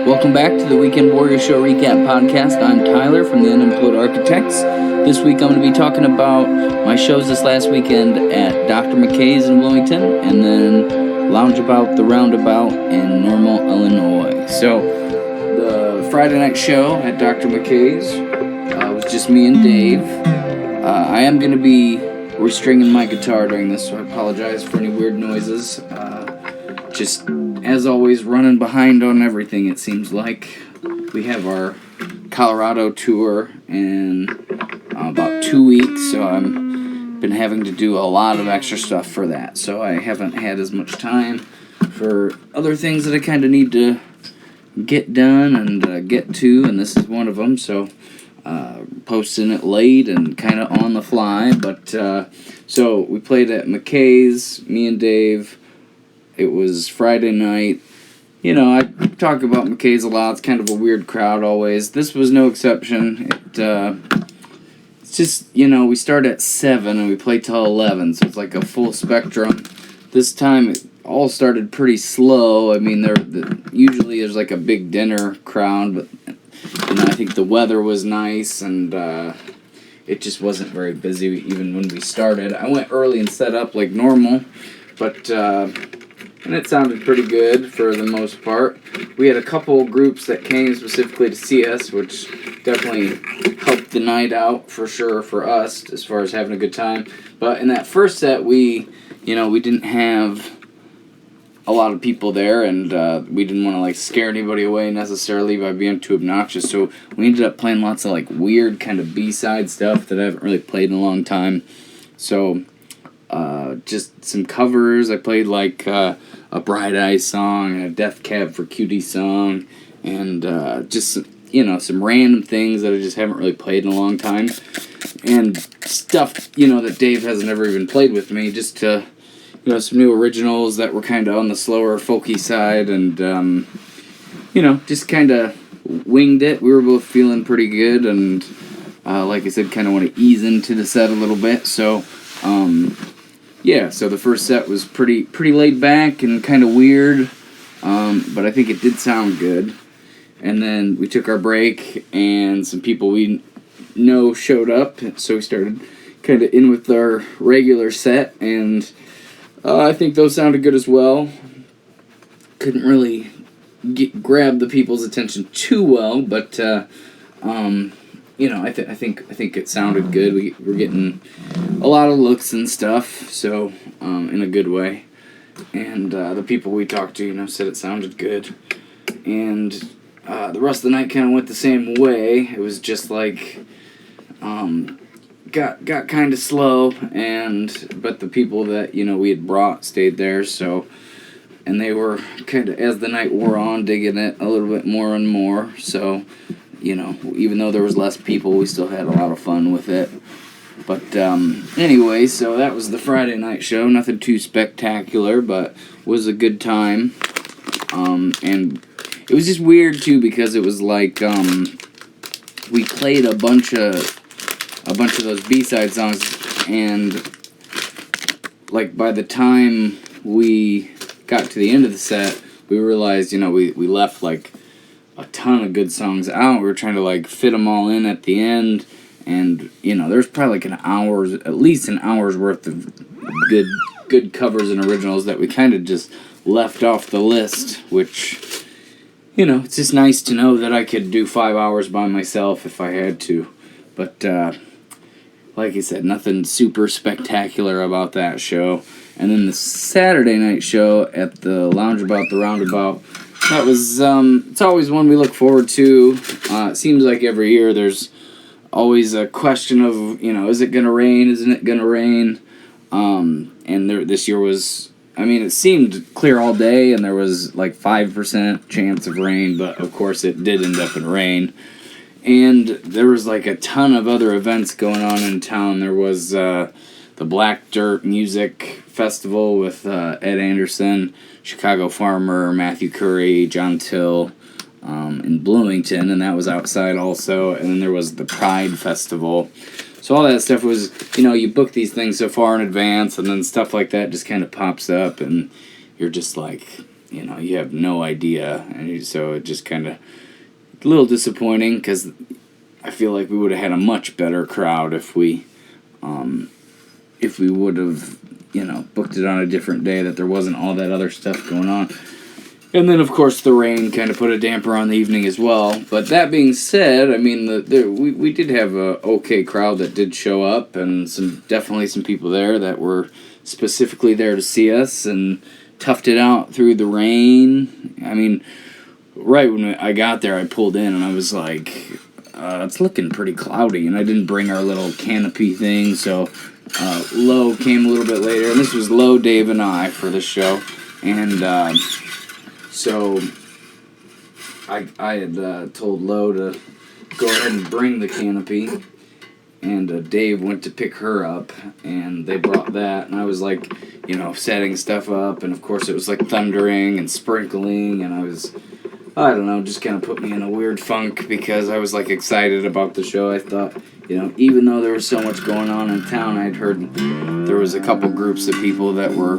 Welcome back to the Weekend Warrior Show Recap Podcast. I'm Tyler from the Unemployed Architects. This week I'm going to be talking about my shows this last weekend at Dr.McKay's in Bloomington and then Loungeabout, the Roundabout in Normal, Illinois. So, the Friday night show at Dr. McKay's was just me and Dave. I am going to be restringing my guitar during this, so I apologize for any weird noises. Just, as always, running behind on everything, it seems like. We have our Colorado tour in about 2 weeks, so I've been having to do a lot of extra stuff for that. So I haven't had as much time for other things that I kind of need to get done and get to, and this is one of them. So posting it late and kind of on the fly. But so we played at McKay's, me and Dave. It was Friday night. You know, I talk about McKay's a lot. It's kind of a weird crowd always. This was no exception. It's just, you know, we start at 7 and we play till 11, so it's like a full spectrum. This time it all started pretty slow. I mean, usually there's like a big dinner crowd, but you know, I think the weather was nice and it just wasn't very busy even when we started. I went early and set up like normal, but and it sounded pretty good for the most part. We had a couple groups that came specifically to see us, which definitely helped the night out for sure for us as far as having a good time. But in that first set, we didn't have a lot of people there, and we didn't want to like scare anybody away necessarily by being too obnoxious. So we ended up playing lots of like weird kind of B-side stuff that I haven't really played in a long time. So just some covers. I played like a Bright Eyes song, a Death Cab for Cutie song, and just, you know, some random things that I just haven't really played in a long time. And stuff, you know, that Dave hasn't ever even played with me, just to, you know, some new originals that were kind of on the slower, folky side, and, you know, just kind of winged it. We were both feeling pretty good, and like I said, kind of want to ease into the set a little bit, so yeah, so the first set was pretty laid back and kind of weird, but I think it did sound good. And then we took our break, and some people we know showed up, so we started kind of in with our regular set, and I think those sounded good as well. Couldn't really grab the people's attention too well, but you know, I think it sounded good. We were getting a lot of looks and stuff, so in a good way. And the people we talked to, you know, said it sounded good. And the rest of the night kind of went the same way. It was just like got kind of slow, but the people that, you know, we had brought stayed there. So, and they were kind of, as the night wore on, digging it a little bit more and more. So, you know, even though there was less people, we still had a lot of fun with it. But anyway, so that was the Friday night show. Nothing too spectacular, but was a good time. And it was just weird too, because it was like we played a bunch of those B-side songs, and like by the time we got to the end of the set, we realized, you know, we left like a ton of good songs out. We were trying to like fit them all in at the end, and you know, there's probably like at least an hour's worth of good covers and originals that we kind of just left off the list, which, you know, it's just nice to know that I could do 5 hours by myself if I had to. But like I said, nothing super spectacular about that show. And then the Saturday night show at the Loungeabout, the Roundabout, that was, it's always one we look forward to. It seems like every year there's always a question of, you know, is it going to rain? Isn't it going to rain? And this year was, I mean, it seemed clear all day, and there was like 5% chance of rain, but of course it did end up in rain. And there was like a ton of other events going on in town. There was the Black Dirt Music Festival with Ed Anderson, Chicago Farmer, Matthew Curry, John Till, in Bloomington, and that was outside also. And then there was the Pride Festival. So all that stuff was, you know, you book these things so far in advance, and then stuff like that just kind of pops up, and you're just like, you have no idea. And so it just kind of a little disappointing because I feel like we would have had a much better crowd if we would have, booked it on a different day, that there wasn't all that other stuff going on. And then, of course, the rain kind of put a damper on the evening as well. But that being said, I mean, we did have a okay crowd that did show up, and definitely some people there that were specifically there to see us and toughed it out through the rain. I mean, right when I got there, I pulled in and I was like, it's looking pretty cloudy, and I didn't bring our little canopy thing, so Lo came a little bit later, and this was Lo, Dave, and I for the show, and so I had told Lo to go ahead and bring the canopy, and Dave went to pick her up, and they brought that, and I was like, setting stuff up, and of course it was like thundering and sprinkling, and I don't know, just kind of put me in a weird funk because I was like excited about the show. I thought, even though there was so much going on in town, I'd heard there was a couple groups of people that were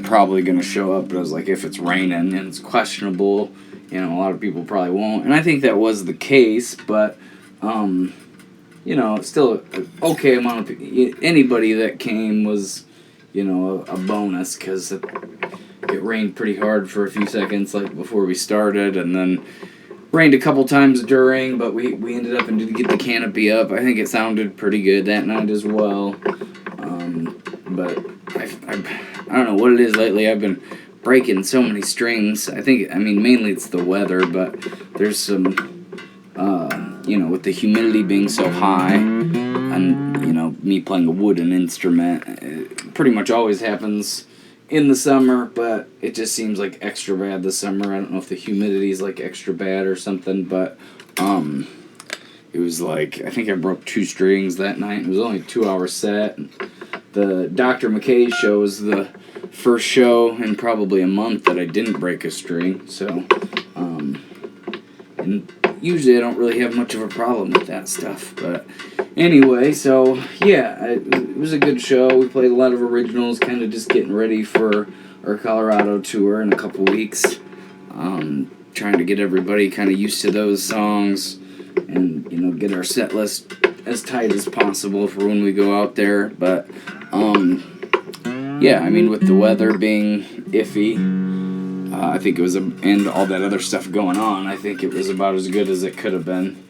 probably going to show up, but I was like, if it's raining and it's questionable, a lot of people probably won't. And I think that was the case, but, still okay amount of anybody that came was, a bonus, because it rained pretty hard for a few seconds, like before we started, and then rained a couple times during, but we ended up and did get the canopy up. I think it sounded pretty good that night as well. But I don't know what it is lately. I've been breaking so many strings. Mainly it's the weather, but there's some, with the humidity being so high, and, me playing a wooden instrument, it pretty much always happens in the summer, but it just seems like extra bad this summer. I don't know if the humidity is like extra bad or something, but it was like, I think I broke 2 strings that night. It was only a 2-hour set. The Dr.McKay show was the first show in probably a month that I didn't break a string, so and usually I don't really have much of a problem with that stuff, but anyway, so yeah, it was a good show. We played a lot of originals, kind of just getting ready for our Colorado tour in a couple weeks, trying to get everybody kind of used to those songs, and get our set list as tight as possible for when we go out there. But with the weather being iffy, I think it was, and all that other stuff going on, I think it was about as good as it could have been.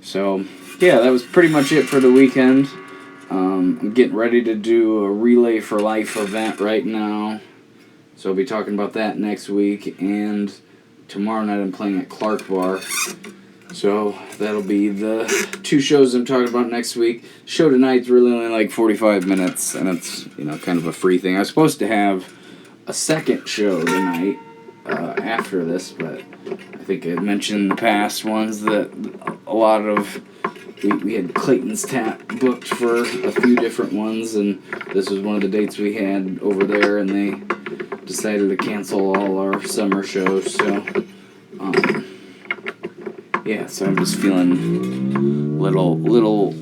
So, yeah, that was pretty much it for the weekend. I'm getting ready to do a Relay for Life event right now, so I'll be talking about that next week, and tomorrow night I'm playing at Clark Bar, so that'll be the 2 shows I'm talking about next week. Show tonight's really only like 45 minutes, and it's, kind of a free thing. I was supposed to have a second show tonight, after this, but I think I mentioned in the past ones that a lot of we had Clayton's Tap booked for a few different ones, and this was one of the dates we had over there, and they decided to cancel all our summer shows, so so I'm just feeling little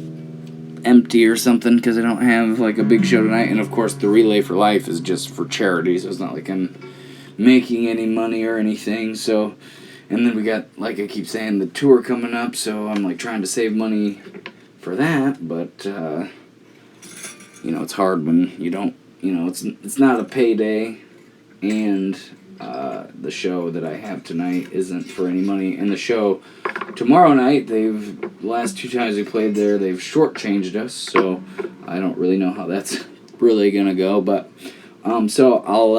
empty or something because I don't have like a big show tonight. And of course the Relay for Life is just for charity, so it's not like I'm making any money or anything. So, and then we got, like I keep saying, the tour coming up, so I'm like trying to save money for that, but it's hard when you don't, it's not a payday, and the show that I have tonight isn't for any money. And the show tomorrow night, the last 2 times we played there, they've shortchanged us, so I don't really know how that's really gonna go, but so I'll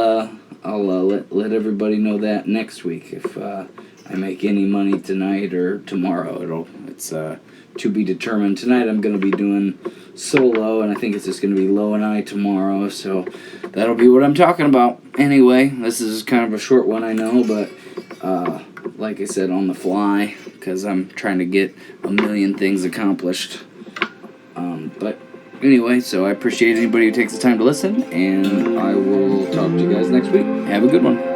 let everybody know that next week if I make any money tonight or tomorrow. It's to be determined. Tonight I'm going to be doing solo, and I think it's just going to be Lo and I tomorrow, so that'll be what I'm talking about. Anyway, this is kind of a short one, I know, but like I said, on the fly, because I'm trying to get a million things accomplished. But anyway, so I appreciate anybody who takes the time to listen, and I will talk to you guys next week. Have a good one.